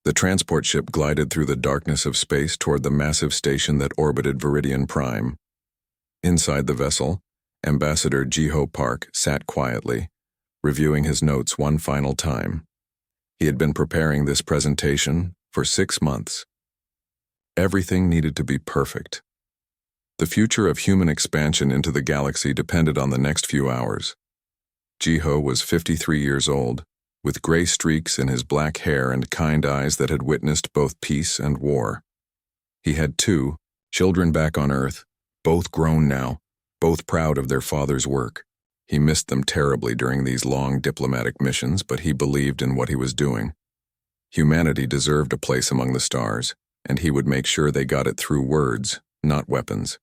The transport ship glided through the darkness of space toward the massive station that orbited Viridian Prime. Inside the vessel, Ambassador Jiho Park sat quietly, reviewing his notes one final time. He had been preparing this presentation for 6 months. Everything needed to be perfect. The future of human expansion into the galaxy depended on the next few hours. Jiho was 53 years old, with gray streaks in his black hair and kind eyes that had witnessed both peace and war. He had 2 children back on Earth, both grown now, both proud of their father's work. He missed them terribly during these long diplomatic missions, but he believed in what he was doing. Humanity deserved a place among the stars, and he would make sure they got it through words, not weapons.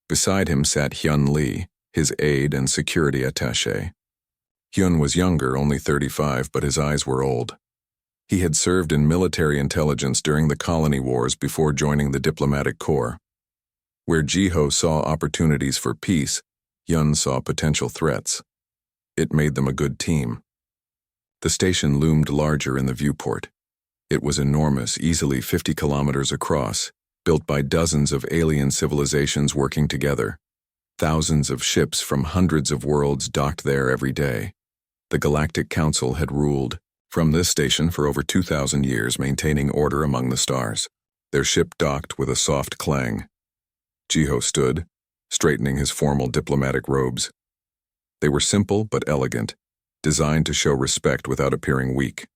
Beside him sat Hyun Lee, his aide and security attaché. Hyun was younger, only 35, but his eyes were old. He had served in military intelligence during the colony wars before joining the diplomatic corps. Where Jiho saw opportunities for peace, Hyun saw potential threats. It made them a good team. The station loomed larger in the viewport. It was enormous, easily 50 kilometers across, built by dozens of alien civilizations working together. Thousands of ships from hundreds of worlds docked there every day. The Galactic Council had ruled from this station for over 2,000 years, maintaining order among the stars. Their ship docked with a soft clang. Jiho stood, straightening his formal diplomatic robes. They were simple but elegant, designed to show respect without appearing weak.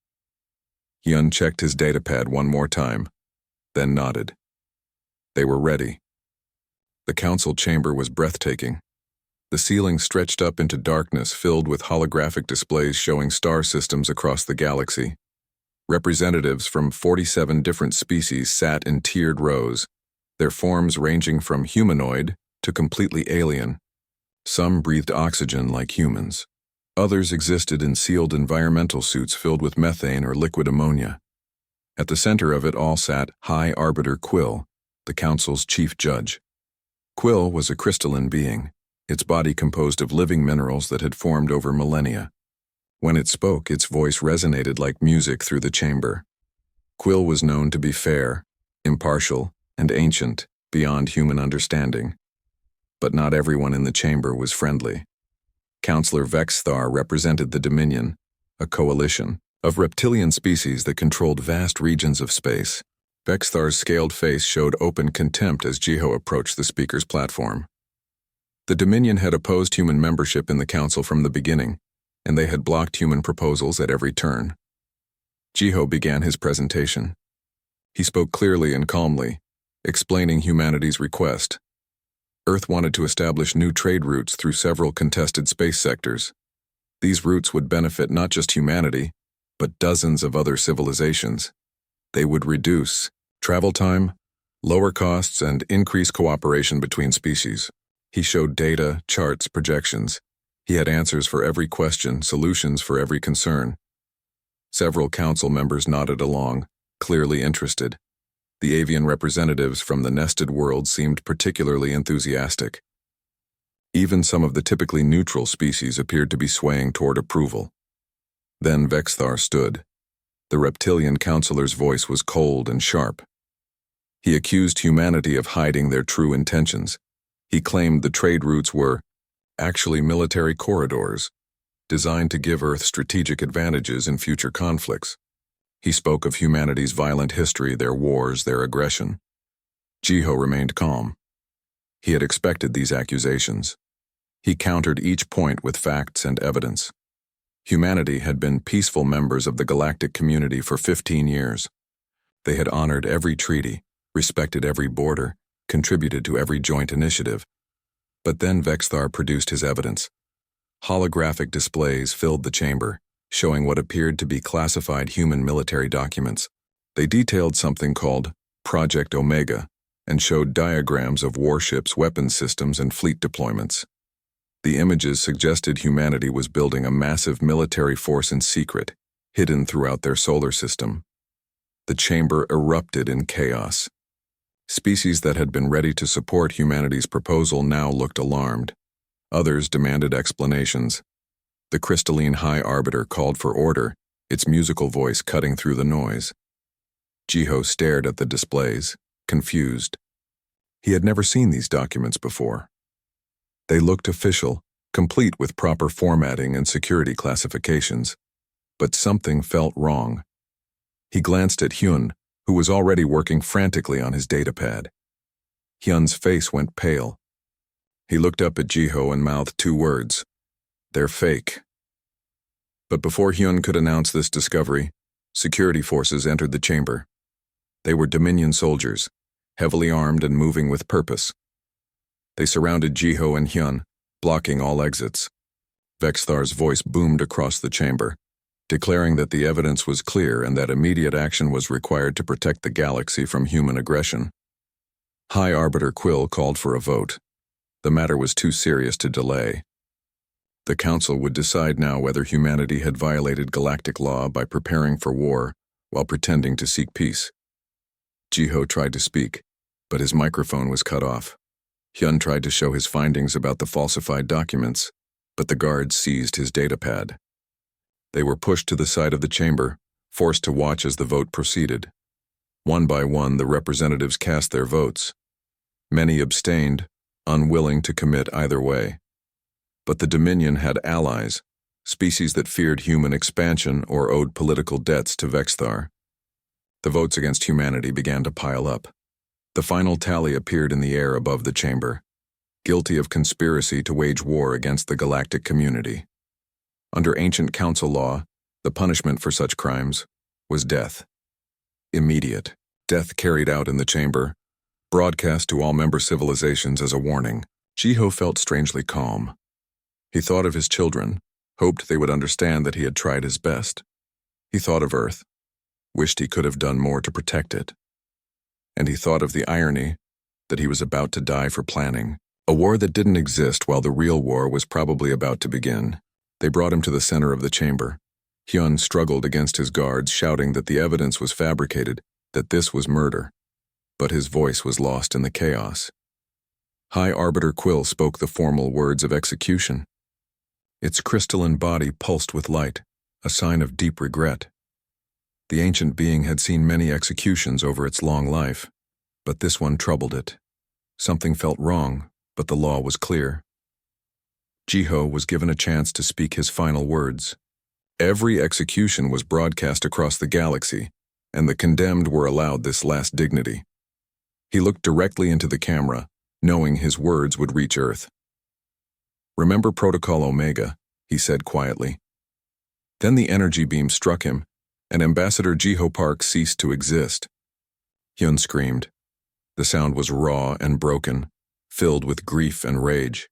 Hyun checked his datapad one more time, then nodded. They were ready. The council chamber was breathtaking. The ceiling stretched up into darkness filled with holographic displays showing star systems across the galaxy. Representatives from 47 different species sat in tiered rows, their forms ranging from humanoid to completely alien. Some breathed oxygen like humans. Others existed in sealed environmental suits filled with methane or liquid ammonia. At the center of it all sat High Arbiter Quill, the council's chief judge. Quill was a crystalline being, its body composed of living minerals that had formed over millennia. When it spoke, its voice resonated like music through the chamber. Quill was known to be fair, impartial, and ancient, beyond human understanding. But not everyone in the chamber was friendly. Counselor Vexthar represented the Dominion, a coalition of reptilian species that controlled vast regions of space. Vexthar's scaled face showed open contempt as Jiho approached the speaker's platform. The Dominion had opposed human membership in the council from the beginning, and they had blocked human proposals at every turn. Jiho began his presentation. He spoke clearly and calmly, explaining humanity's request. Earth wanted to establish new trade routes through several contested space sectors. These routes would benefit not just humanity, but dozens of other civilizations. They would reduce travel time, lower costs, and increase cooperation between species. He showed data, charts, projections. He had answers for every question, solutions for every concern. Several council members nodded along, clearly interested. The avian representatives from the nested world seemed particularly enthusiastic. Even some of the typically neutral species appeared to be swaying toward approval. Then Vexthar stood. The reptilian counselor's voice was cold and sharp. He accused humanity of hiding their true intentions. He claimed the trade routes were actually military corridors, designed to give Earth strategic advantages in future conflicts. He spoke of humanity's violent history, their wars, their aggression. Jiho remained calm. He had expected these accusations. He countered each point with facts and evidence. Humanity had been peaceful members of the galactic community for 15 years. They had honored every treaty, respected every border, contributed to every joint initiative. But then Vexthar produced his evidence. Holographic displays filled the chamber, showing what appeared to be classified human military documents. They detailed something called Project Omega and showed diagrams of warships, weapons systems, and fleet deployments. The images suggested humanity was building a massive military force in secret, hidden throughout their solar system. The chamber erupted in chaos. Species that had been ready to support humanity's proposal now looked alarmed. Others demanded explanations. The crystalline High Arbiter called for order, its musical voice cutting through the noise. Jiho stared at the displays, confused. He had never seen these documents before. They looked official, complete with proper formatting and security classifications, but something felt wrong. He glanced at Hyun, who was already working frantically on his datapad. Hyun's face went pale. He looked up at Jiho and mouthed two words. "They're fake." But before Hyun could announce this discovery, security forces entered the chamber. They were Dominion soldiers, heavily armed and moving with purpose. They surrounded Jiho and Hyun, blocking all exits. Vexthar's voice boomed across the chamber, declaring that the evidence was clear and that immediate action was required to protect the galaxy from human aggression. High Arbiter Quill called for a vote. The matter was too serious to delay. The Council would decide now whether humanity had violated galactic law by preparing for war while pretending to seek peace. Jiho tried to speak, but his microphone was cut off. Hyun tried to show his findings about the falsified documents, but the guards seized his datapad. They were pushed to the side of the chamber, forced to watch as the vote proceeded. One by one, the representatives cast their votes. Many abstained, unwilling to commit either way. But the Dominion had allies, species that feared human expansion or owed political debts to Vexthar. The votes against humanity began to pile up. The final tally appeared in the air above the chamber, guilty of conspiracy to wage war against the galactic community. Under ancient council law, the punishment for such crimes was death. Immediate death carried out in the chamber, broadcast to all member civilizations as a warning. Jiho felt strangely calm. He thought of his children, hoped they would understand that he had tried his best. He thought of Earth, wished he could have done more to protect it. And he thought of the irony that he was about to die for planning a war that didn't exist while the real war was probably about to begin. They brought him to the center of the chamber. Hyun struggled against his guards, shouting that the evidence was fabricated, that this was murder. But his voice was lost in the chaos. High Arbiter Quill spoke the formal words of execution. Its crystalline body pulsed with light, a sign of deep regret. The ancient being had seen many executions over its long life, but this one troubled it. Something felt wrong, but the law was clear. Jiho was given a chance to speak his final words. Every execution was broadcast across the galaxy, and the condemned were allowed this last dignity. He looked directly into the camera, knowing his words would reach Earth. "Remember Protocol Omega," he said quietly. Then the energy beam struck him, and Ambassador Jiho Park ceased to exist. Hyun screamed. The sound was raw and broken, filled with grief and rage.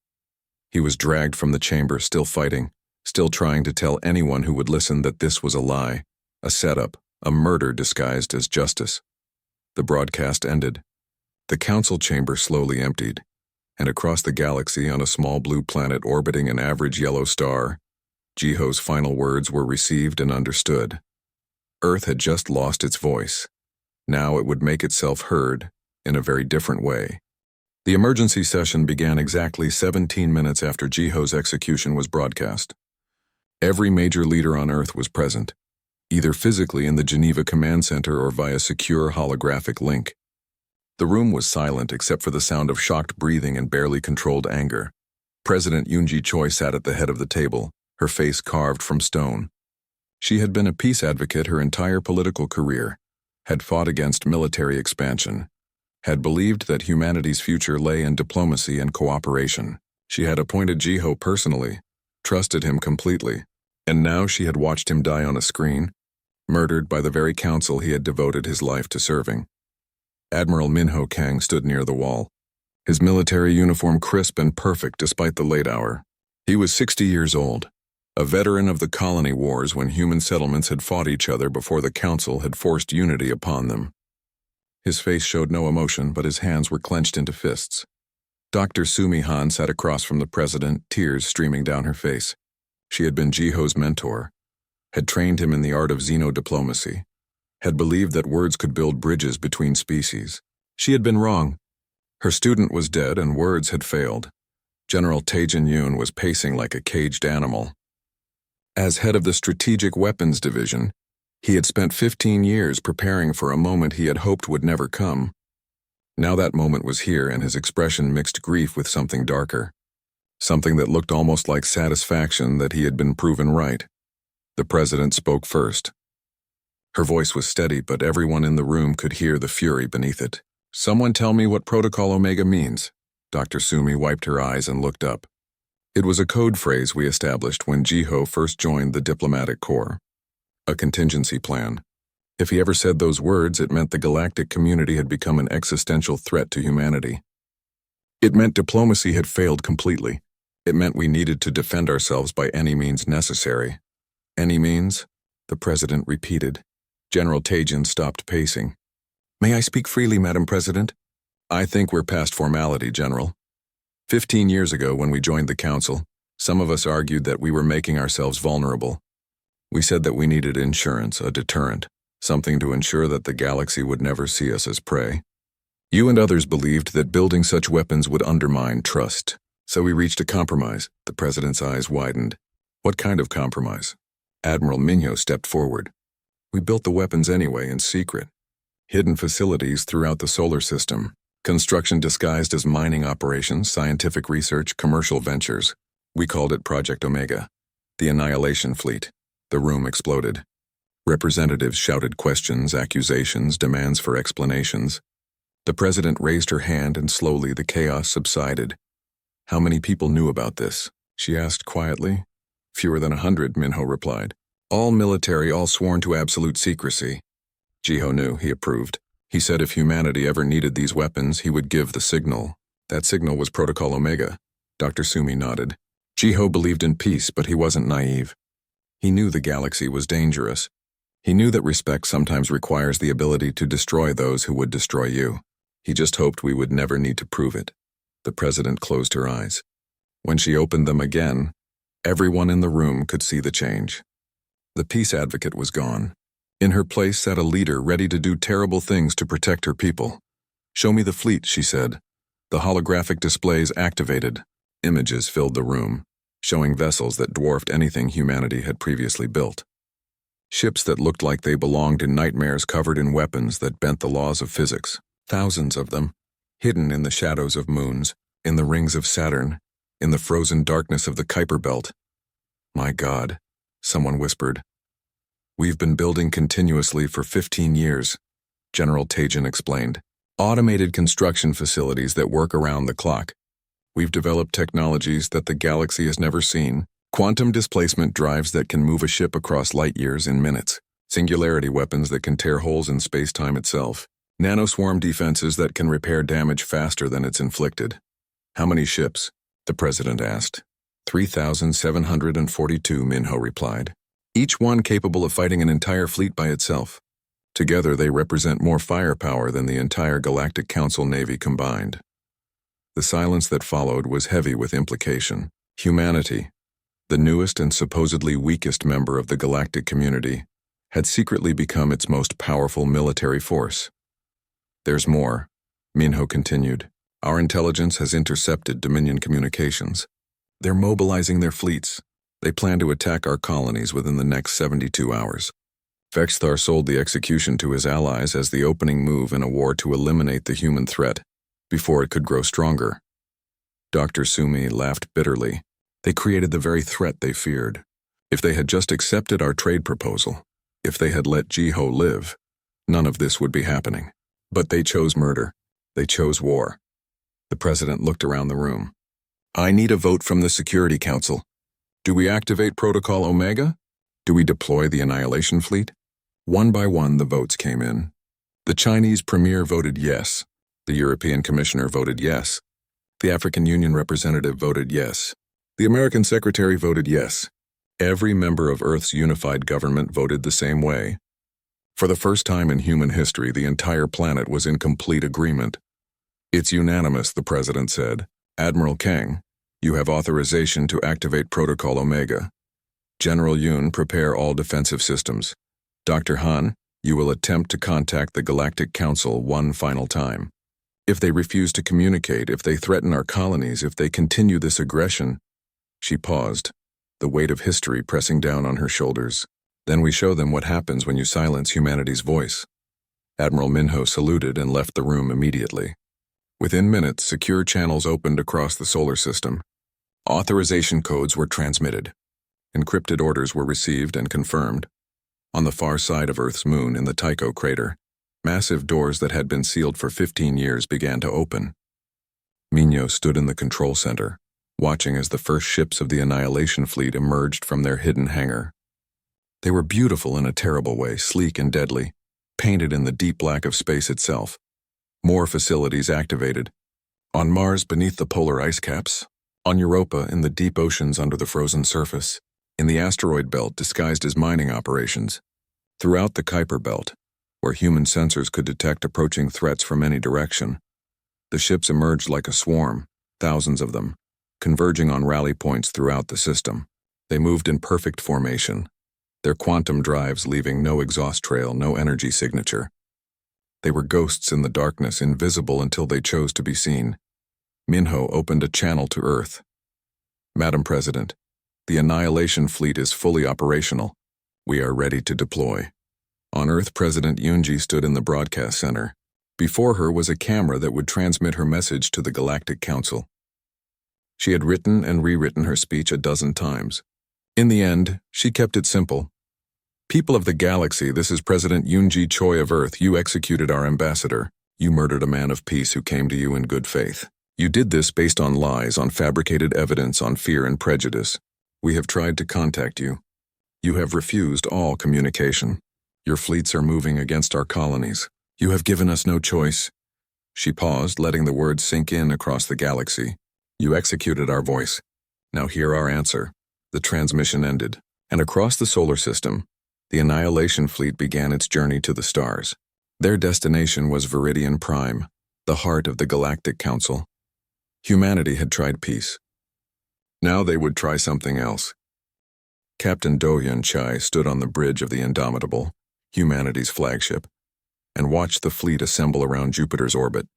He was dragged from the chamber, still fighting, still trying to tell anyone who would listen that this was a lie, a setup, a murder disguised as justice. The broadcast ended. The council chamber slowly emptied, and across the galaxy on a small blue planet orbiting an average yellow star, Jiho's final words were received and understood. Earth had just lost its voice. Now it would make itself heard in a very different way. The emergency session began exactly 17 minutes after Jiho's execution was broadcast. Every major leader on Earth was present, either physically in the Geneva Command Center or via secure holographic link. The room was silent except for the sound of shocked breathing and barely controlled anger. President Yoonji Choi sat at the head of the table, her face carved from stone. She had been a peace advocate her entire political career, had fought against military expansion, had believed that humanity's future lay in diplomacy and cooperation. She had appointed Jiho personally, trusted him completely, and now she had watched him die on a screen, murdered by the very council he had devoted his life to serving. Admiral Minho Kang stood near the wall, his military uniform crisp and perfect despite the late hour. He was 60 years old, a veteran of the colony wars when human settlements had fought each other before the council had forced unity upon them. His face showed no emotion, but his hands were clenched into fists. Dr. Sumi Han sat across from the president, tears streaming down her face. She had been Jiho's mentor, had trained him in the art of xenodiplomacy, had believed that words could build bridges between species. She had been wrong. Her student was dead and words had failed. General Taejin Yoon was pacing like a caged animal. As head of the Strategic Weapons Division, He had spent 15 years preparing for a moment he had hoped would never come. Now that moment was here, and his expression mixed grief with something darker. Something that looked almost like satisfaction that he had been proven right. The president spoke first. Her voice was steady, but everyone in the room could hear the fury beneath it. "Someone tell me what Protocol Omega means." Dr. Sumi wiped her eyes and looked up. It was a code phrase we established when Jiho first joined the diplomatic corps. A contingency plan. If he ever said those words, it meant the galactic community had become an existential threat to humanity. It meant diplomacy had failed completely. It meant we needed to defend ourselves by any means necessary. "Any means?" the president repeated. General Tajin stopped pacing. "May I speak freely, Madam President?" "I think we're past formality, General. 15 years ago, when we joined the Council, some of us argued that we were making ourselves vulnerable. We said that we needed insurance, a deterrent, something to ensure that the galaxy would never see us as prey. You and others believed that building such weapons would undermine trust. So we reached a compromise." The president's eyes widened. "What kind of compromise?" Admiral Minho stepped forward. "We built the weapons anyway, in secret. Hidden facilities throughout the solar system. Construction disguised as mining operations, scientific research, commercial ventures. We called it Project Omega. The Annihilation Fleet." The room exploded. Representatives shouted questions, accusations, demands for explanations. The president raised her hand, and slowly the chaos subsided. "How many people knew about this?" she asked quietly. "Fewer than 100, Minho replied. "All military, all sworn to absolute secrecy." Jiho knew, he approved. He said if humanity ever needed these weapons, he would give the signal. That signal was Protocol Omega. Dr. Sumi nodded. Jiho believed in peace, but he wasn't naive. He knew the galaxy was dangerous. He knew that respect sometimes requires the ability to destroy those who would destroy you. He just hoped we would never need to prove it. The president closed her eyes. When she opened them again, everyone in the room could see the change. The peace advocate was gone. In her place sat a leader ready to do terrible things to protect her people. "Show me the fleet," she said. The holographic displays activated. Images filled the room, showing vessels that dwarfed anything humanity had previously built. Ships that looked like they belonged in nightmares covered in weapons that bent the laws of physics. Thousands of them, hidden in the shadows of moons, in the rings of Saturn, in the frozen darkness of the Kuiper Belt. "My God," someone whispered. "We've been building continuously for 15 years, General Tajin explained. "Automated construction facilities that work around the clock. We've developed technologies that the galaxy has never seen. Quantum displacement drives that can move a ship across light years in minutes. Singularity weapons that can tear holes in space-time itself. Nanoswarm defenses that can repair damage faster than it's inflicted." "How many ships?" the president asked. 3,742, Minho replied. "Each one capable of fighting an entire fleet by itself. Together they represent more firepower than the entire Galactic Council Navy combined." The silence that followed was heavy with implication. Humanity, the newest and supposedly weakest member of the galactic community, had secretly become its most powerful military force. "There's more," Minho continued. "Our intelligence has intercepted Dominion communications. They're mobilizing their fleets. They plan to attack our colonies within the next 72 hours. Vexthar sold the execution to his allies as the opening move in a war to eliminate the human threat, before it could grow stronger." Dr. Sumi laughed bitterly. "They created the very threat they feared. If they had just accepted our trade proposal, if they had let Jiho live, none of this would be happening. But they chose murder. They chose war." The president looked around the room. "I need a vote from the Security Council. Do we activate Protocol Omega? Do we deploy the Annihilation Fleet?" One by one, the votes came in. The Chinese premier voted yes. The European commissioner voted yes. The African Union representative voted yes. The American secretary voted yes. Every member of Earth's unified government voted the same way. For the first time in human history, the entire planet was in complete agreement. "It's unanimous," the president said. "Admiral Kang, you have authorization to activate Protocol Omega. General Yun, prepare all defensive systems. Dr. Han, you will attempt to contact the Galactic Council one final time. If they refuse to communicate, if they threaten our colonies, if they continue this aggression..." She paused, the weight of history pressing down on her shoulders. Then we show them what happens when you silence humanity's voice." Admiral Minho saluted and left the room immediately. Within minutes, secure channels opened across the solar system. Authorization codes were transmitted. Encrypted orders were received and confirmed. On the far side of Earth's moon in the Tycho crater, massive doors that had been sealed for 15 years began to open. Minho stood in the control center, watching as the first ships of the Annihilation fleet emerged from their hidden hangar. They were beautiful in a terrible way, sleek and deadly, painted in the deep black of space itself. More facilities activated. On Mars beneath the polar ice caps, on Europa in the deep oceans under the frozen surface, in the asteroid belt disguised as mining operations, throughout the Kuiper belt, where human sensors could detect approaching threats from any direction. The ships emerged like a swarm, thousands of them, converging on rally points throughout the system. They moved in perfect formation, their quantum drives leaving no exhaust trail, no energy signature. They were ghosts in the darkness, invisible until they chose to be seen. Minho opened a channel to Earth. "Madam President, the Annihilation fleet is fully operational. We are ready to deploy." On Earth, President Yunji stood in the broadcast center. Before her was a camera that would transmit her message to the Galactic Council. She had written and rewritten her speech a dozen times. In the end, she kept it simple. "People of the galaxy, this is President Yunji Choi of Earth. You executed our ambassador. You murdered a man of peace who came to you in good faith. You did this based on lies, on fabricated evidence, on fear and prejudice. We have tried to contact you. You have refused all communication. Your fleets are moving against our colonies. You have given us no choice." She paused, letting the words sink in across the galaxy. "You executed our voice. Now hear our answer." The transmission ended, and across the solar system, the Annihilation fleet began its journey to the stars. Their destination was Viridian Prime, the heart of the Galactic Council. Humanity had tried peace. Now they would try something else. Captain Do-Hyun Chai stood on the bridge of the Indomitable, humanity's flagship, and watched the fleet assemble around Jupiter's orbit.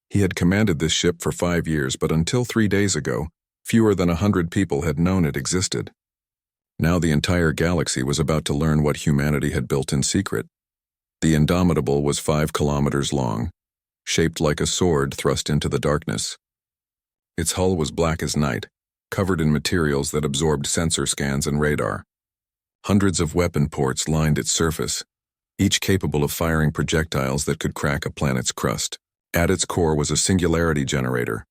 He had commanded this ship for 5 years, but until 3 days ago, fewer than 100 people had known it existed. Now the entire galaxy was about to learn what humanity had built in secret. The Indomitable was 5 kilometers long, shaped like a sword thrust into the darkness. Its hull was black as night, covered in materials that absorbed sensor scans and radar. Hundreds of weapon ports lined its surface, each capable of firing projectiles that could crack a planet's crust. At its core was a singularity generator,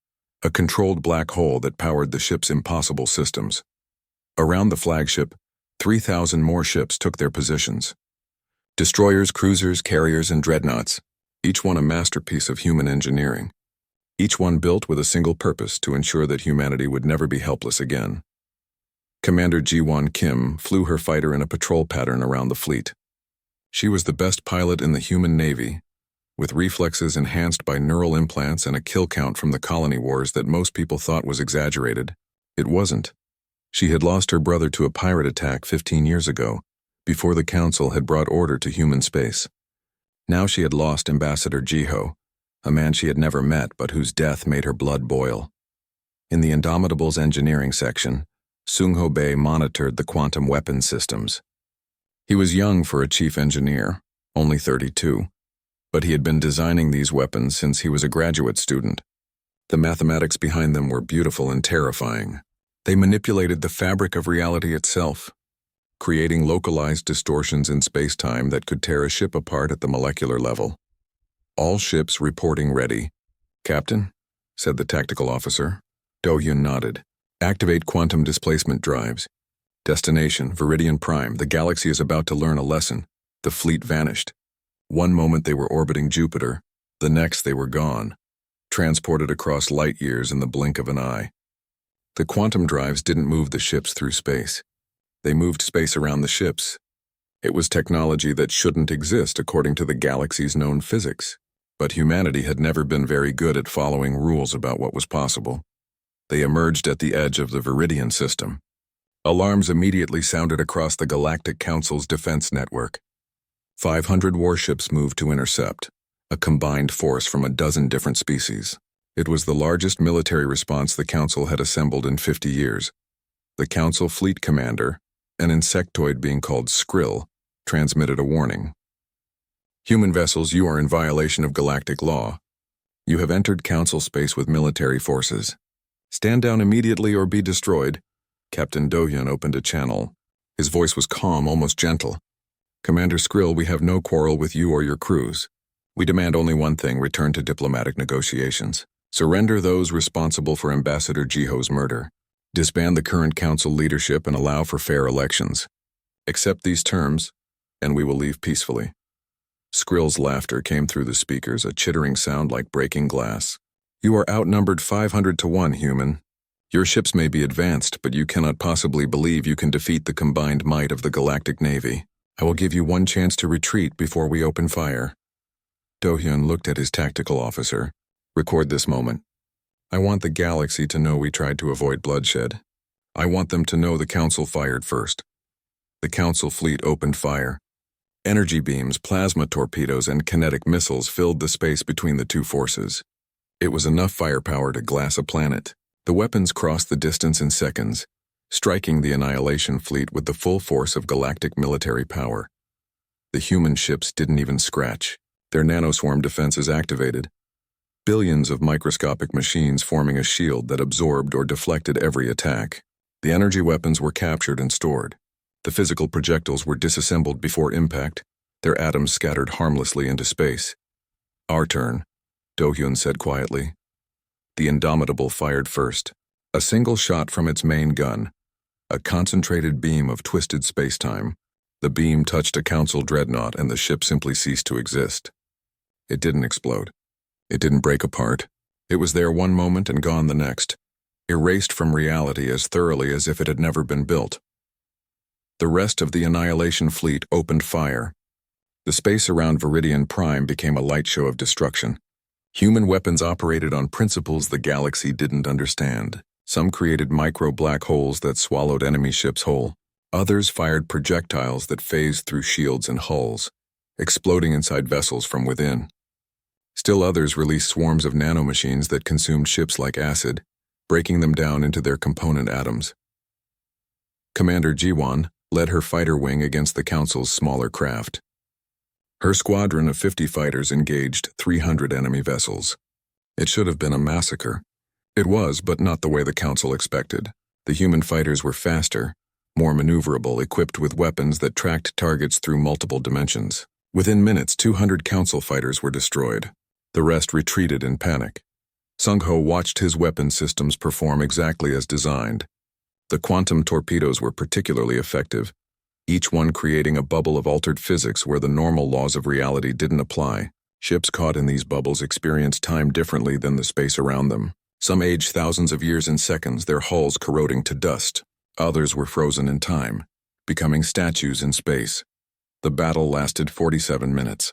a controlled black hole that powered the ship's impossible systems. Around the flagship, 3,000 more ships took their positions. Destroyers, cruisers, carriers, and dreadnoughts, each one a masterpiece of human engineering. Each one built with a single purpose: to ensure that humanity would never be helpless again. Commander Ji-won Kim flew her fighter in a patrol pattern around the fleet. She was the best pilot in the human navy, with reflexes enhanced by neural implants and a kill count from the colony wars that most people thought was exaggerated. It wasn't. She had lost her brother to a pirate attack 15 years ago, before the Council had brought order to human space. Now she had lost Ambassador Jiho, a man she had never met but whose death made her blood boil. In the Indomitable's engineering section, Sung-ho Bae monitored the quantum weapons systems. He was young for a chief engineer, only 32, but he had been designing these weapons since he was a graduate student. The mathematics behind them were beautiful and terrifying. They manipulated the fabric of reality itself, creating localized distortions in space-time that could tear a ship apart at the molecular level. "All ships reporting ready." "Captain," said the tactical officer. Do-Hyun nodded. "Activate quantum displacement drives. Destination, Viridian Prime. The galaxy is about to learn a lesson." The fleet vanished. One moment they were orbiting Jupiter, the next they were gone, transported across light years in the blink of an eye. The quantum drives didn't move the ships through space. They moved space around the ships. It was technology that shouldn't exist according to the galaxy's known physics. But humanity had never been very good at following rules about what was possible. They emerged at the edge of the Viridian system. Alarms immediately sounded across the Galactic Council's defense network. 500 warships moved to intercept, a combined force from a dozen different species. It was the largest military response the Council had assembled in 50 years. The Council Fleet Commander, An insectoid being called Skrill transmitted a warning. Human vessels, you are in violation of galactic law. You have entered Council space with military forces. Stand down immediately or be destroyed. Captain Do-hyun opened a channel. His voice was calm, almost gentle. Commander Skrill, we have no quarrel with you or your crews. We demand only one thing: return to diplomatic negotiations. Surrender those responsible for Ambassador Jiho's murder. Disband the current council leadership and allow for fair elections. Accept these terms, and we will leave peacefully. Skrill's laughter came through the speakers, a chittering sound like breaking glass. You are outnumbered 500 to 1, human. Your ships may be advanced, but you cannot possibly believe you can defeat the combined might of the Galactic Navy. I will give you one chance to retreat before we open fire. Do-hyun looked at his tactical officer. Record this moment. I want the galaxy to know we tried to avoid bloodshed. I want them to know the Council fired first. The Council fleet opened fire. Energy beams, plasma torpedoes, and kinetic missiles filled the space between the two forces. It was enough firepower to glass a planet. The weapons crossed the distance in seconds, striking the Annihilation fleet with the full force of galactic military power. The human ships didn't even scratch. Their nanoswarm defenses activated. Billions of microscopic machines forming a shield that absorbed or deflected every attack. The energy weapons were captured and stored. The physical projectiles were disassembled before impact, their atoms scattered harmlessly into space. Our turn, Do-hyun said quietly. The Indomitable fired first. A single shot from its main gun. A concentrated beam of twisted space-time. The beam touched a Council dreadnought and the ship simply ceased to exist. It didn't explode. It didn't break apart. It was there one moment and gone the next, erased from reality as thoroughly as if it had never been built. The rest of the Annihilation fleet opened fire. The space around Viridian Prime became a light show of destruction. Human weapons operated on principles the galaxy didn't understand. Some created micro-black holes that swallowed enemy ships whole. Others fired projectiles that phased through shields and hulls, exploding inside vessels from within. Still others released swarms of nanomachines that consumed ships like acid, breaking them down into their component atoms. Commander Ji-won led her fighter wing against the Council's smaller craft. Her squadron of 50 fighters engaged 300 enemy vessels. It should have been a massacre. It was, but not the way the Council expected. The human fighters were faster, more maneuverable, equipped with weapons that tracked targets through multiple dimensions. Within minutes, 200 Council fighters were destroyed. The rest retreated in panic. Sung-ho watched his weapon systems perform exactly as designed. The quantum torpedoes were particularly effective, each one creating a bubble of altered physics where the normal laws of reality didn't apply. Ships caught in these bubbles experienced time differently than the space around them. Some aged thousands of years in seconds, their hulls corroding to dust. Others were frozen in time, becoming statues in space. The battle lasted 47 minutes.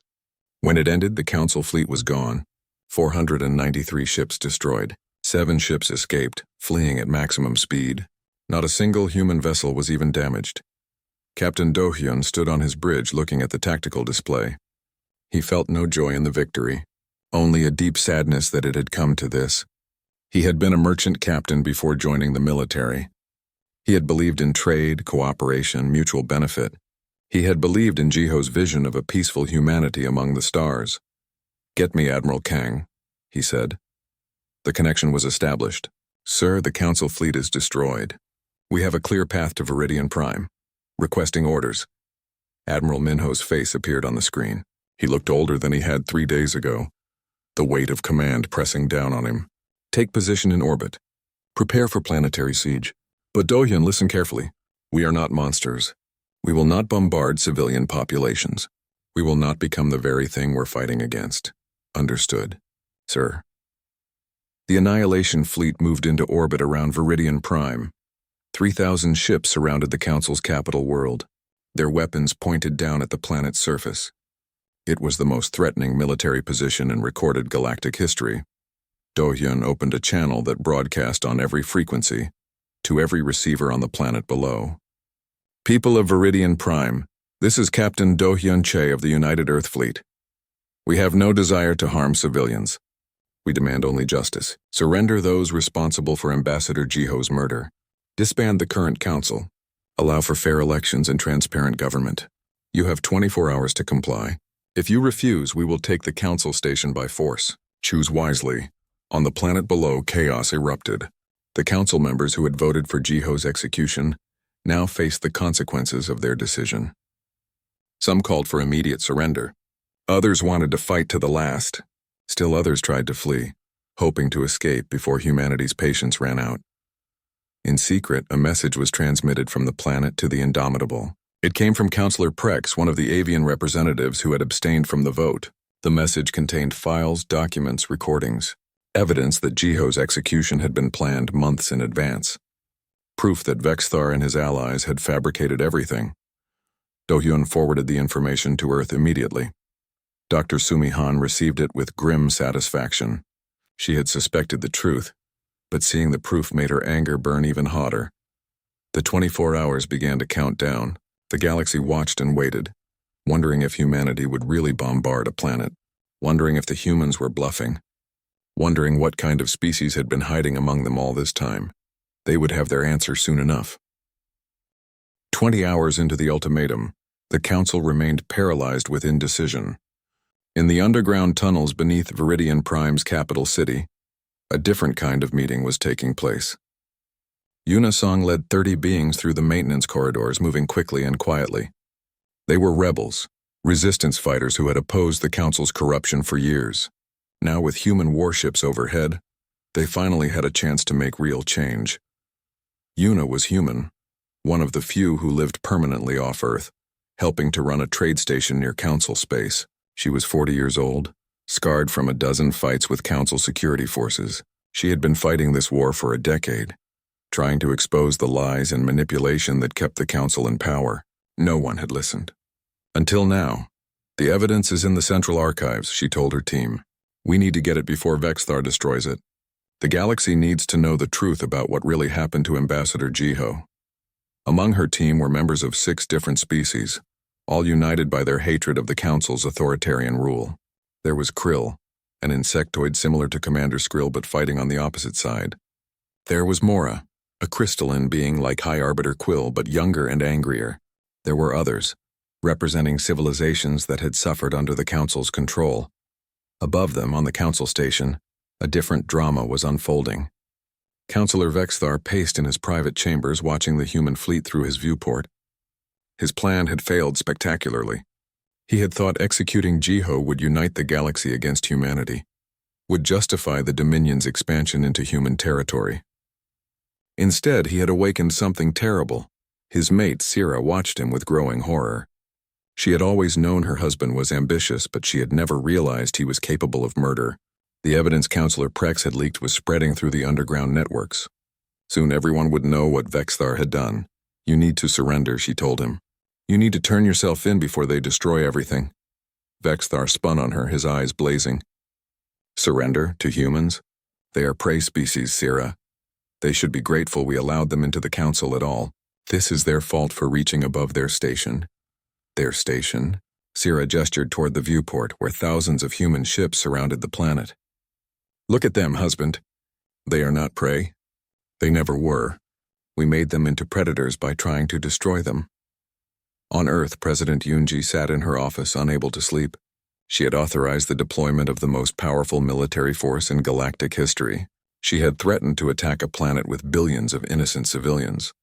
When it ended, the Council fleet was gone. 493 ships destroyed. 7 ships escaped, fleeing at maximum speed. Not a single human vessel was even damaged. Captain Do-hyun stood on his bridge looking at the tactical display. He felt no joy in the victory, only a deep sadness that it had come to this. He had been a merchant captain before joining the military. He had believed in trade, cooperation, mutual benefit. He had believed in Jiho's vision of a peaceful humanity among the stars. "Get me Admiral Kang," he said. The connection was established. "Sir, the Council fleet is destroyed. We have a clear path to Viridian Prime. Requesting orders." Admiral Minho's face appeared on the screen. He looked older than he had 3 days ago, the weight of command pressing down on him. "Take position in orbit. Prepare for planetary siege. But Do-hyun, listen carefully. We are not monsters. We will not bombard civilian populations. We will not become the very thing we're fighting against. Understood, sir." The Annihilation fleet moved into orbit around Viridian Prime. 3,000 ships surrounded the Council's capital world, their weapons pointed down at the planet's surface. It was the most threatening military position in recorded galactic history. Do-hyun opened a channel that broadcast on every frequency, to every receiver on the planet below. "People of Viridian Prime, this is Captain Do-hyun Che of the United Earth Fleet. We have no desire to harm civilians. We demand only justice. Surrender those responsible for Ambassador Jiho's murder. Disband the current council. Allow for fair elections and transparent government. You have 24 hours to comply. If you refuse, we will take the council station by force. Choose wisely. On the planet below, chaos erupted. The council members who had voted for Jiho's execution now faced the consequences of their decision. Some called for immediate surrender. Others wanted to fight to the last. Still others tried to flee, hoping to escape before humanity's patience ran out. In secret, a message was transmitted from the planet to the Indomitable. It came from Counselor Prex, one of the avian representatives who had abstained from the vote. The message contained files, documents, recordings, evidence that Jiho's execution had been planned months in advance. Proof that Vexthar and his allies had fabricated everything. Do-hyun forwarded the information to Earth immediately. Dr. Sumi-Han received it with grim satisfaction. She had suspected the truth, but seeing the proof made her anger burn even hotter. The 24 hours began to count down. The galaxy watched and waited, wondering if humanity would really bombard a planet, wondering if the humans were bluffing, wondering what kind of species had been hiding among them all this time. They would have their answer soon enough. 20 hours into the ultimatum, the council remained paralyzed with indecision. In the underground tunnels beneath Viridian Prime's capital city, a different kind of meeting was taking place. Unisong led 30 beings through the maintenance corridors, moving quickly and quietly. They were rebels, resistance fighters who had opposed the council's corruption for years. Now with human warships overhead, they finally had a chance to make real change. Una was human, one of the few who lived permanently off Earth, helping to run a trade station near council space. She was 40 years old, scarred from a dozen fights with council security forces. She had been fighting this war for a decade, trying to expose the lies and manipulation that kept the council in power. No one had listened. Until now. The evidence is in the central archives, she told her team. We need to get it before Vexthar destroys it. The galaxy needs to know the truth about what really happened to Ambassador Jiho. Among her team were members of 6 different species, all united by their hatred of the council's authoritarian rule. There was Krill, an insectoid similar to Commander Skrill but fighting on the opposite side. There was Mora, a crystalline being like High Arbiter Quill but younger and angrier. There were others, representing civilizations that had suffered under the council's control. Above them, on the council station, a different drama was unfolding. Counselor Vexthar paced in his private chambers watching the human fleet through his viewport. His plan had failed spectacularly. He had thought executing Jiho would unite the galaxy against humanity, would justify the Dominion's expansion into human territory. Instead, he had awakened something terrible. His mate, Sira, watched him with growing horror. She had always known her husband was ambitious, but she had never realized he was capable of murder. The evidence Counselor Prex had leaked was spreading through the underground networks. Soon everyone would know what Vexthar had done. You need to surrender, she told him. You need to turn yourself in before they destroy everything. Vexthar spun on her, his eyes blazing. Surrender to humans? They are prey species, Sira. They should be grateful we allowed them into the council at all. This is their fault for reaching above their station. Their station? Sira gestured toward the viewport where thousands of human ships surrounded the planet. Look at them, husband. They are not prey. They never were. We made them into predators by trying to destroy them. On Earth, President Yoonji sat in her office, unable to sleep. She had authorized the deployment of the most powerful military force in galactic history. She had threatened to attack a planet with billions of innocent civilians.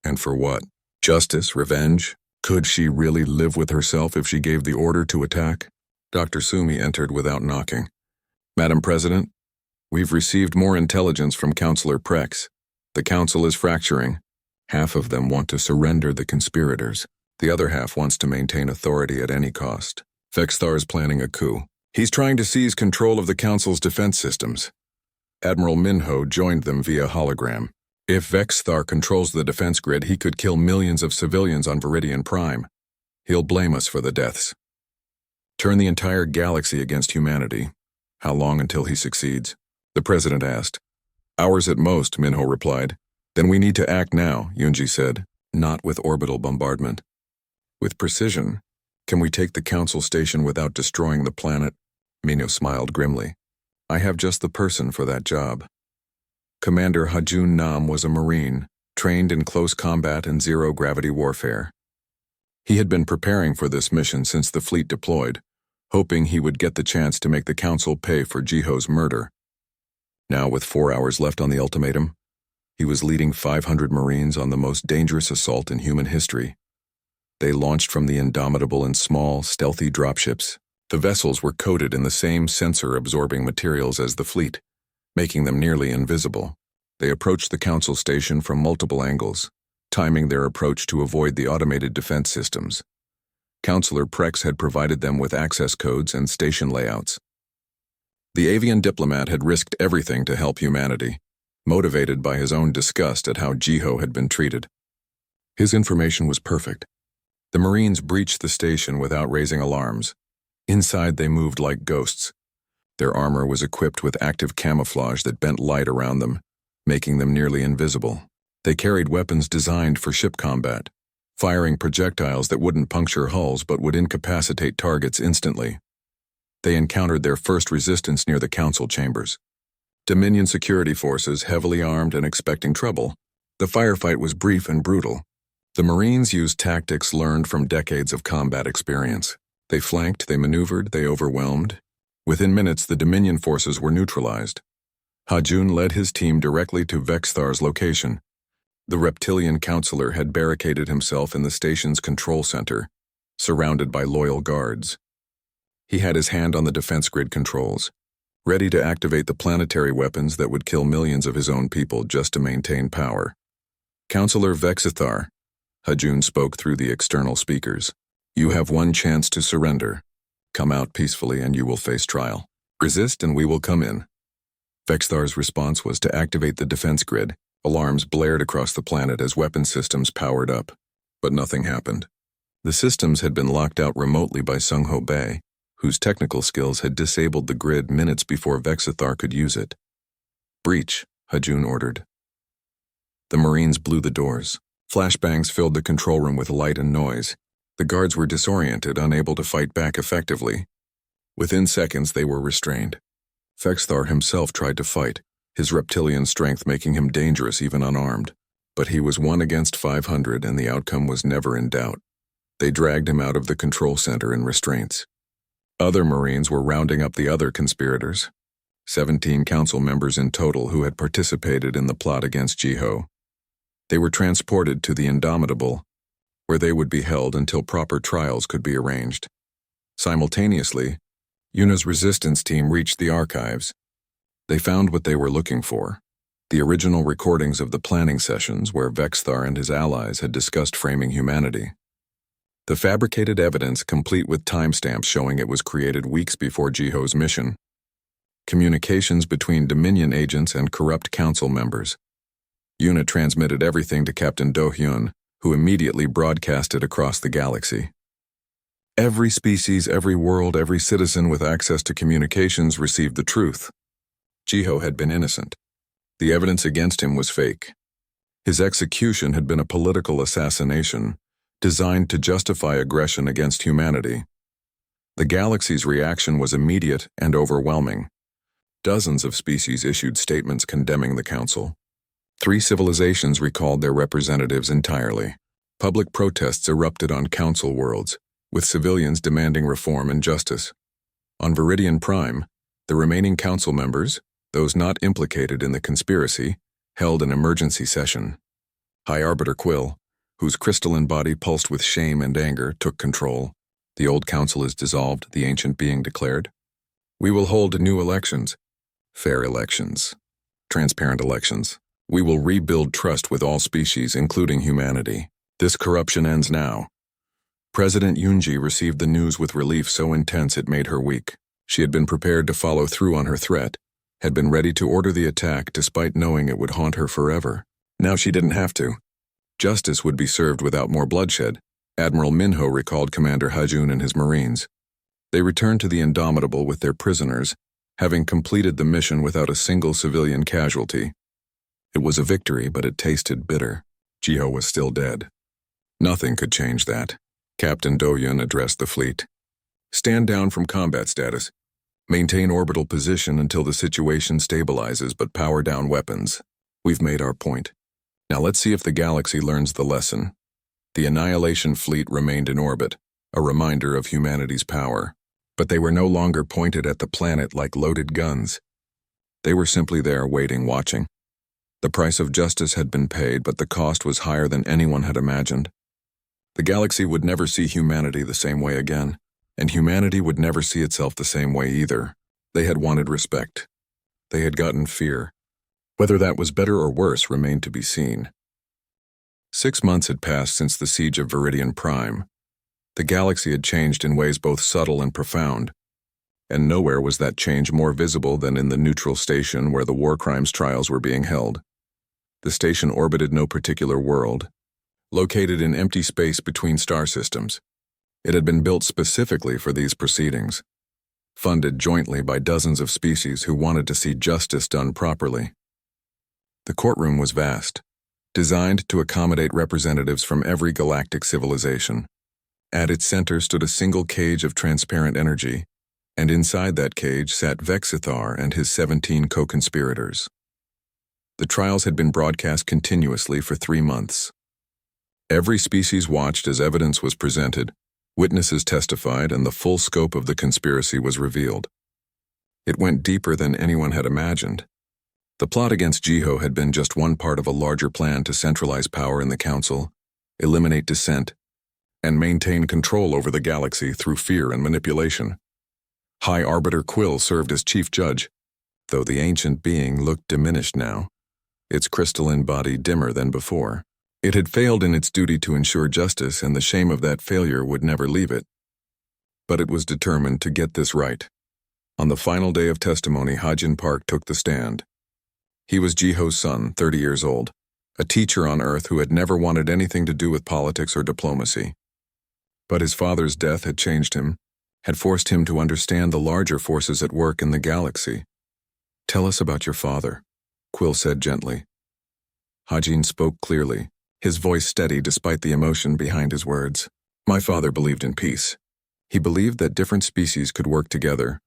And for what? Justice? Revenge? Could she really live with herself if she gave the order to attack? Dr. Sumi entered without knocking. Madam President, we've received more intelligence from Counselor Prex. The council is fracturing. Half of them want to surrender the conspirators. The other half wants to maintain authority at any cost. Vexthar is planning a coup. He's trying to seize control of the council's defense systems. Admiral Minho joined them via hologram. If Vexthar controls the defense grid, he could kill millions of civilians on Viridian Prime. He'll blame us for the deaths. Turn the entire galaxy against humanity. How long until he succeeds? The president asked. Hours at most, Minho replied. Then we need to act now, Yoonji said. Not with orbital bombardment. With precision. Can we take the council station without destroying the planet? Minho smiled grimly. I have just the person for that job. Commander Hajun Nam was a Marine, trained in close combat and zero-gravity warfare. He had been preparing for this mission since the fleet deployed, hoping he would get the chance to make the Council pay for Jiho's murder. Now, with 4 hours left on the ultimatum, he was leading 500 Marines on the most dangerous assault in human history. They launched from the Indomitable in small, stealthy dropships. The vessels were coated in the same sensor-absorbing materials as the fleet, making them nearly invisible. They approached the Council station from multiple angles, timing their approach to avoid the automated defense systems. Counselor Prex had provided them with access codes and station layouts. The avian diplomat had risked everything to help humanity, motivated by his own disgust at how Jiho had been treated. His information was perfect. The Marines breached the station without raising alarms. Inside, they moved like ghosts. Their armor was equipped with active camouflage that bent light around them, making them nearly invisible. They carried weapons designed for ship combat, firing projectiles that wouldn't puncture hulls but would incapacitate targets instantly. They encountered their first resistance near the Council chambers. Dominion security forces, heavily armed and expecting trouble. The firefight was brief and brutal. The Marines used tactics learned from decades of combat experience. They flanked, they maneuvered, they overwhelmed. Within minutes, the Dominion forces were neutralized. Hajun led his team directly to Vexthar's location. The reptilian counselor had barricaded himself in the station's control center, surrounded by loyal guards. He had his hand on the defense grid controls, ready to activate the planetary weapons that would kill millions of his own people just to maintain power. Counselor Vexthar, Hajun spoke through the external speakers. You have one chance to surrender. Come out peacefully and you will face trial. Resist and we will come in. Vexthar's response was to activate the defense grid. Alarms blared across the planet as weapon systems powered up, but nothing happened. The systems had been locked out remotely by Sungho Bay, whose technical skills had disabled the grid minutes before Vexthar could use it. Breach, Hajun ordered. The Marines blew the doors. Flashbangs filled the control room with light and noise. The guards were disoriented, unable to fight back effectively. Within seconds, they were restrained. Vexthar himself tried to fight, his reptilian strength making him dangerous even unarmed. But he was 1 against 500 and the outcome was never in doubt. They dragged him out of the control center in restraints. Other Marines were rounding up the other conspirators, 17 council members in total who had participated in the plot against Jiho. They were transported to the Indomitable, where they would be held until proper trials could be arranged. Simultaneously, Yuna's resistance team reached the archives. They found what they were looking for, the original recordings of the planning sessions where Vexthar and his allies had discussed framing humanity. The fabricated evidence, complete with timestamps showing it was created weeks before Jiho's mission. Communications between Dominion agents and corrupt council members. Yuna transmitted everything to Captain Do-hyun, who immediately broadcasted across the galaxy. Every species, every world, every citizen with access to communications received the truth. Jiho had been innocent. The evidence against him was fake. His execution had been a political assassination, designed to justify aggression against humanity. The galaxy's reaction was immediate and overwhelming. Dozens of species issued statements condemning the Council. 3 civilizations recalled their representatives entirely. Public protests erupted on Council worlds, with civilians demanding reform and justice. On Viridian Prime, the remaining Council members, those not implicated in the conspiracy, held an emergency session. High Arbiter Quill, whose crystalline body pulsed with shame and anger, took control. The old council is dissolved, the ancient being declared. We will hold new elections. Fair elections. Transparent elections. We will rebuild trust with all species, including humanity. This corruption ends now. President Yoonji received the news with relief so intense it made her weak. She had been prepared to follow through on her threat, had been ready to order the attack despite knowing it would haunt her forever. Now she didn't have to. Justice would be served without more bloodshed. Admiral Minho recalled Commander Hajun and his Marines. They returned to the Indomitable with their prisoners, having completed the mission without a single civilian casualty. It was a victory, but it tasted bitter. Jiho was still dead. Nothing could change that. Captain Do-hyun addressed the fleet. Stand down from combat status. Maintain orbital position until the situation stabilizes, but power down weapons. We've made our point. Now let's see if the galaxy learns the lesson. The Annihilation fleet remained in orbit, a reminder of humanity's power. But they were no longer pointed at the planet like loaded guns. They were simply there waiting, watching. The price of justice had been paid, but the cost was higher than anyone had imagined. The galaxy would never see humanity the same way again, and humanity would never see itself the same way either. They had wanted respect. They had gotten fear. Whether that was better or worse remained to be seen. 6 months had passed since the siege of Viridian Prime. The galaxy had changed in ways both subtle and profound, and nowhere was that change more visible than in the neutral station where the war crimes trials were being held. The station orbited no particular world, located in empty space between star systems. It had been built specifically for these proceedings, funded jointly by dozens of species who wanted to see justice done properly. The courtroom was vast, designed to accommodate representatives from every galactic civilization. At its center stood a single cage of transparent energy, and inside that cage sat Vexithar and his 17 co-conspirators. The trials had been broadcast continuously for 3 months. Every species watched as evidence was presented, witnesses testified, and the full scope of the conspiracy was revealed. It went deeper than anyone had imagined. The plot against Jiho had been just one part of a larger plan to centralize power in the Council, eliminate dissent, and maintain control over the galaxy through fear and manipulation. High Arbiter Quill served as chief judge, though the ancient being looked diminished now, its crystalline body dimmer than before. It had failed in its duty to ensure justice, and the shame of that failure would never leave it. But it was determined to get this right. On the final day of testimony, Hajin Park took the stand. He was Jiho's son, 30 years old, a teacher on Earth who had never wanted anything to do with politics or diplomacy. But his father's death had changed him, had forced him to understand the larger forces at work in the galaxy. "Tell us about your father," Quill said gently. Hajin spoke clearly, his voice steady despite the emotion behind his words. "My father believed in peace. He believed that different species could work together,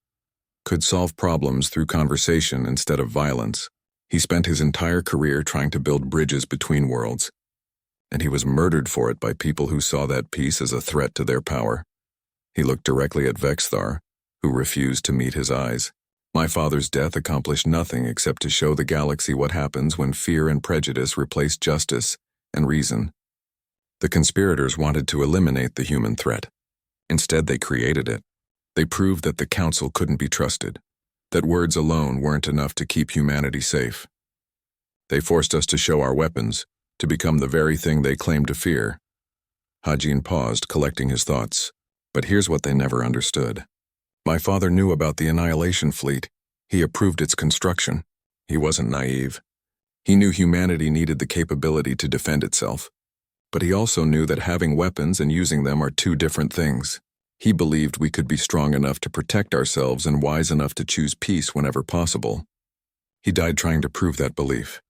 could solve problems through conversation instead of violence. He spent his entire career trying to build bridges between worlds, and he was murdered for it by people who saw that peace as a threat to their power." He looked directly at Vexthar, who refused to meet his eyes. "My father's death accomplished nothing except to show the galaxy what happens when fear and prejudice replace justice and reason." The conspirators wanted to eliminate the human threat. Instead, they created it. They proved that the Council couldn't be trusted, that words alone weren't enough to keep humanity safe. They forced us to show our weapons, to become the very thing they claimed to fear. Hajin paused, collecting his thoughts. But here's what they never understood. My father knew about the Annihilation fleet. He approved its construction. He wasn't naive. He knew humanity needed the capability to defend itself. But he also knew that having weapons and using them are two different things. He believed we could be strong enough to protect ourselves and wise enough to choose peace whenever possible. He died trying to prove that belief.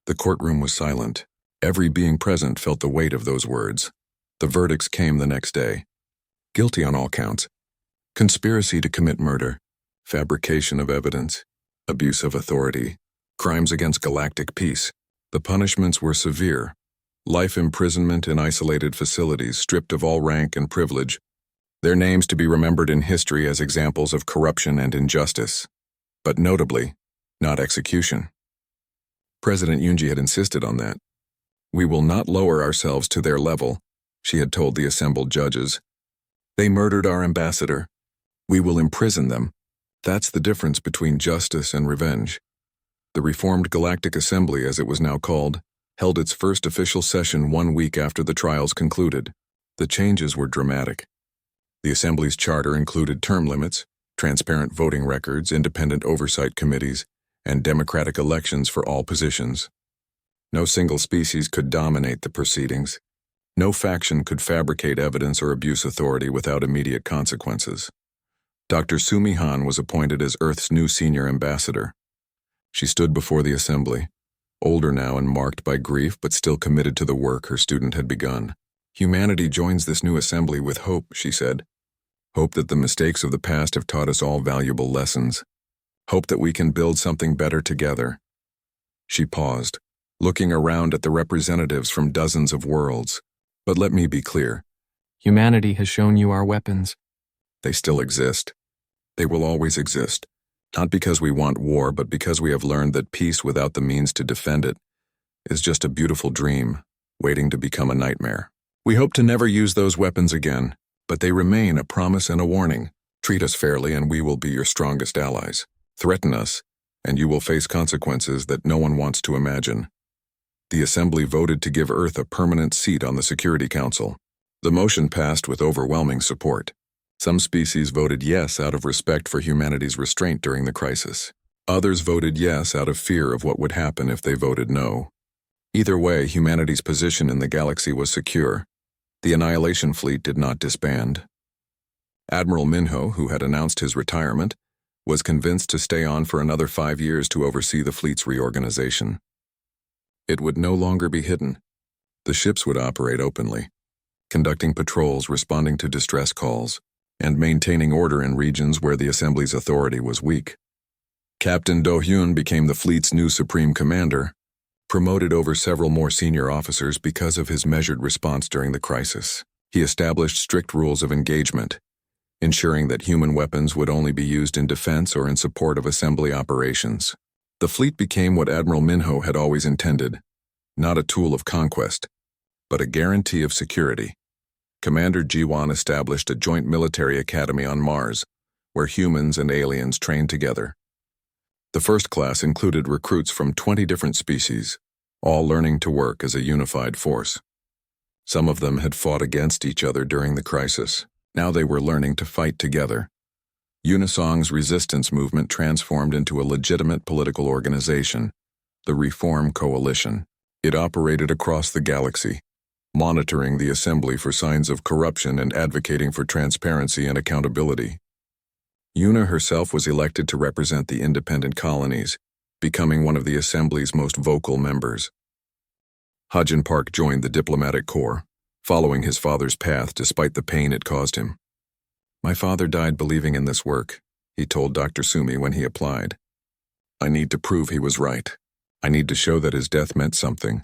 The courtroom was silent. Every being present felt the weight of those words. The verdicts came the next day. Guilty on all counts. Conspiracy to commit murder, fabrication of evidence, abuse of authority, crimes against galactic peace. The punishments were severe. Life imprisonment in isolated facilities, stripped of all rank and privilege. Their names to be remembered in history as examples of corruption and injustice. But notably, not execution. President Yunji had insisted on that. "We will not lower ourselves to their level," she had told the assembled judges. "They murdered our ambassador. We will imprison them. That's the difference between justice and revenge." The Reformed Galactic Assembly, as it was now called, held its first official session 1 week after the trials concluded. The changes were dramatic. The Assembly's charter included term limits, transparent voting records, independent oversight committees, and democratic elections for all positions. No single species could dominate the proceedings. No faction could fabricate evidence or abuse authority without immediate consequences. Dr. Sumi Han was appointed as Earth's new senior ambassador. She stood before the assembly, older now and marked by grief but still committed to the work her student had begun. "Humanity joins this new assembly with hope," she said. "Hope that the mistakes of the past have taught us all valuable lessons. Hope that we can build something better together." She paused, looking around at the representatives from dozens of worlds. But let me be clear. Humanity has shown you our weapons. They still exist. They will always exist. Not because we want war, but because we have learned that peace without the means to defend it is just a beautiful dream, waiting to become a nightmare. We hope to never use those weapons again, but they remain a promise and a warning. Treat us fairly and we will be your strongest allies. Threaten us, and you will face consequences that no one wants to imagine. The Assembly voted to give Earth a permanent seat on the Security Council. The motion passed with overwhelming support. Some species voted yes out of respect for humanity's restraint during the crisis. Others voted yes out of fear of what would happen if they voted no. Either way, humanity's position in the galaxy was secure. The Annihilation fleet did not disband. Admiral Minho, who had announced his retirement, was convinced to stay on for another 5 years to oversee the fleet's reorganization. It would no longer be hidden. The ships would operate openly, conducting patrols, responding to distress calls, and maintaining order in regions where the Assembly's authority was weak. Captain Do-hyun became the fleet's new supreme commander, promoted over several more senior officers because of his measured response during the crisis. He established strict rules of engagement, ensuring that human weapons would only be used in defense or in support of Assembly operations. The fleet became what Admiral Minho had always intended, not a tool of conquest, but a guarantee of security. Commander Ji-won established a joint military academy on Mars, where humans and aliens trained together. The first class included recruits from 20 different species, all learning to work as a unified force. Some of them had fought against each other during the crisis. Now they were learning to fight together. Unisong's resistance movement transformed into a legitimate political organization, the Reform Coalition. It operated across the galaxy, monitoring the Assembly for signs of corruption and advocating for transparency and accountability. Yuna herself was elected to represent the independent colonies, becoming one of the Assembly's most vocal members. Hajin Park joined the diplomatic corps, following his father's path despite the pain it caused him. "My father died believing in this work," he told Dr. Sumi when he applied. "I need to prove he was right. I need to show that his death meant something.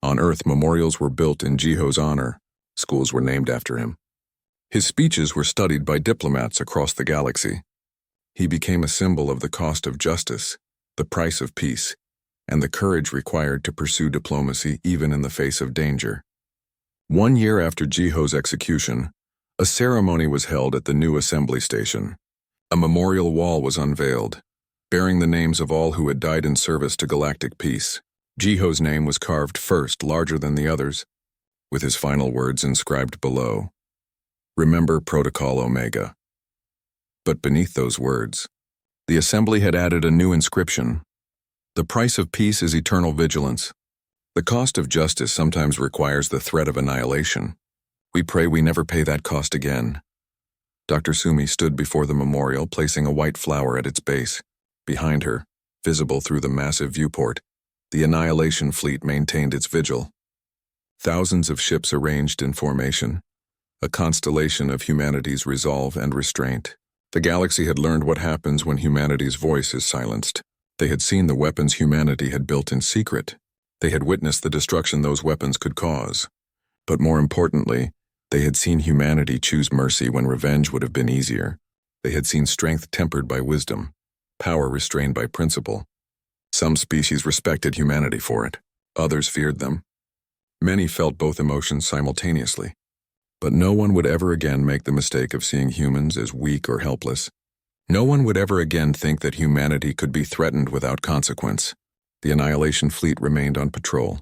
On Earth, memorials were built in Jiho's honor. Schools were named after him. His speeches were studied by diplomats across the galaxy. He became a symbol of the cost of justice, the price of peace, and the courage required to pursue diplomacy even in the face of danger." 1 year after Jiho's execution, a ceremony was held at the new assembly station. A memorial wall was unveiled, bearing the names of all who had died in service to galactic peace. Jiho's name was carved first, larger than the others, with his final words inscribed below. "Remember Protocol Omega." But beneath those words, the assembly had added a new inscription. "The price of peace is eternal vigilance. The cost of justice sometimes requires the threat of annihilation. We pray we never pay that cost again." Dr. Sumi stood before the memorial, placing a white flower at its base. Behind her, visible through the massive viewport, the Annihilation fleet maintained its vigil. Thousands of ships arranged in formation, a constellation of humanity's resolve and restraint. The galaxy had learned what happens when humanity's voice is silenced. They had seen the weapons humanity had built in secret. They had witnessed the destruction those weapons could cause. But more importantly, they had seen humanity choose mercy when revenge would have been easier. They had seen strength tempered by wisdom, power restrained by principle. Some species respected humanity for it. Others feared them. Many felt both emotions simultaneously. But no one would ever again make the mistake of seeing humans as weak or helpless. No one would ever again think that humanity could be threatened without consequence. The Annihilation fleet remained on patrol,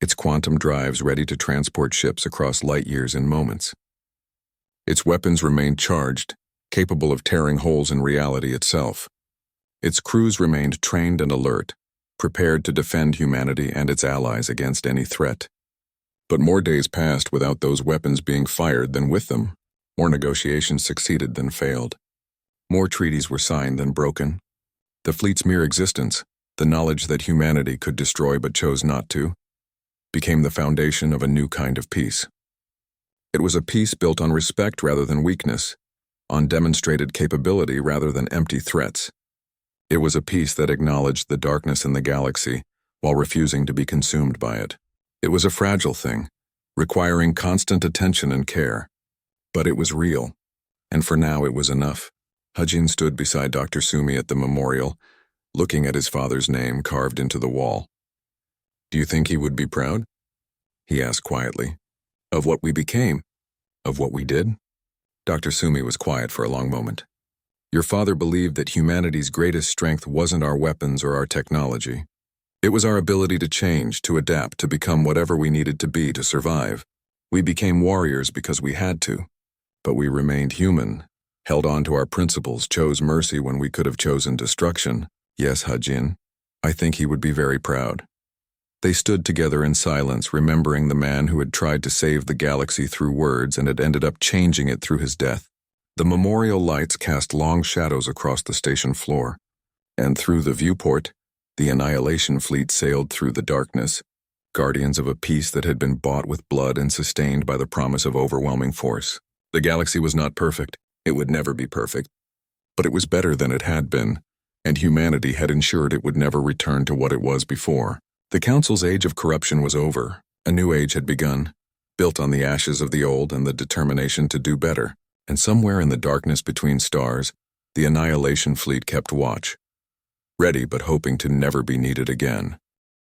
its quantum drives ready to transport ships across light years in moments. Its weapons remained charged, capable of tearing holes in reality itself. Its crews remained trained and alert, prepared to defend humanity and its allies against any threat. But more days passed without those weapons being fired than with them. More negotiations succeeded than failed. More treaties were signed than broken. The fleet's mere existence, the knowledge that humanity could destroy but chose not to, became the foundation of a new kind of peace. It was a peace built on respect rather than weakness, on demonstrated capability rather than empty threats. It was a peace that acknowledged the darkness in the galaxy, while refusing to be consumed by it. It was a fragile thing, requiring constant attention and care. But it was real, and for now it was enough. Hajin stood beside Dr. Sumi at the memorial, looking at his father's name carved into the wall. "Do you think he would be proud?" he asked quietly. "Of what we became? Of what we did?" Dr. Sumi was quiet for a long moment. "Your father believed that humanity's greatest strength wasn't our weapons or our technology. It was our ability to change, to adapt, to become whatever we needed to be to survive. We became warriors because we had to. But we remained human, held on to our principles, chose mercy when we could have chosen destruction. Yes, Hajin, I think he would be very proud." They stood together in silence, remembering the man who had tried to save the galaxy through words and had ended up changing it through his death. The memorial lights cast long shadows across the station floor, and through the viewport, the Annihilation fleet sailed through the darkness, guardians of a peace that had been bought with blood and sustained by the promise of overwhelming force. The galaxy was not perfect. It would never be perfect. But it was better than it had been, and humanity had ensured it would never return to what it was before. The Council's age of corruption was over. A new age had begun, built on the ashes of the old and the determination to do better. And somewhere in the darkness between stars, the Annihilation fleet kept watch, ready but hoping to never be needed again.